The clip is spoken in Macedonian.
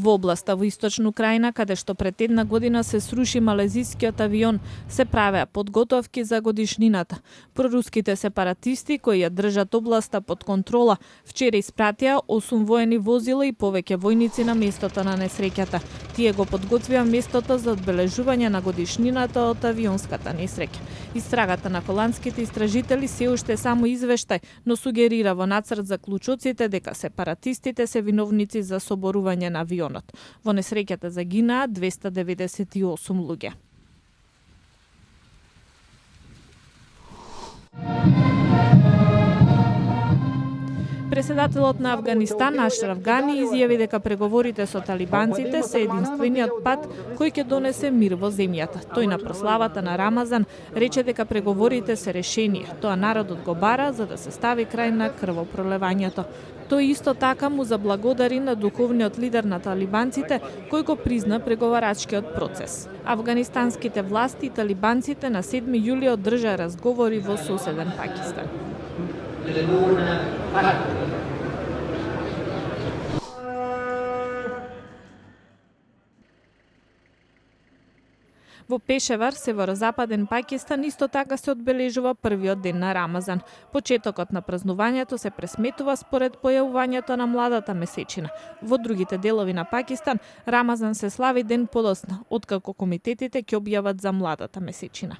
Во областа во источна Украина, каде што пред една година се сруши малезискиот авион, се правеа подготовки за годишнината. Проруските сепаратисти, кои ја држат областа под контрола, вчера испратија 8 воени возила и повеќе војници на местото на несреќата. Тие го подготвија местото за одбележување на годишнината од авионската несреќа. Истрагата на холандските истражители се уште само извештај, но сугерира во нацрт заклучоците дека сепаратистите се виновници за соборување на авионот. Во несреќата загинаа 298 луѓе. Преседателот на Авганистан Ашраф Гани изјави дека преговорите со талибанците се единствениот пат кој ќе донесе мир во земјата. Тој на прославата на Рамазан рече дека преговорите се решени. Тоа народот го бара за да се стави крај на крвопролевањето. Тој исто така му заблагодари на духовниот лидер на талибанците кој го призна преговарачкиот процес. Афганистанските власти и талибанците на 7 јули одржаа разговори во соседен Пакистан. Во Пешевар, северозападен Пакистан, исто така се одбележува првиот ден на Рамазан. Почетокот на празнувањето се пресметува според појавувањето на младата месечина. Во другите делови на Пакистан, Рамазан се слави ден подоцна, откако комитетите ќе објават за младата месечина.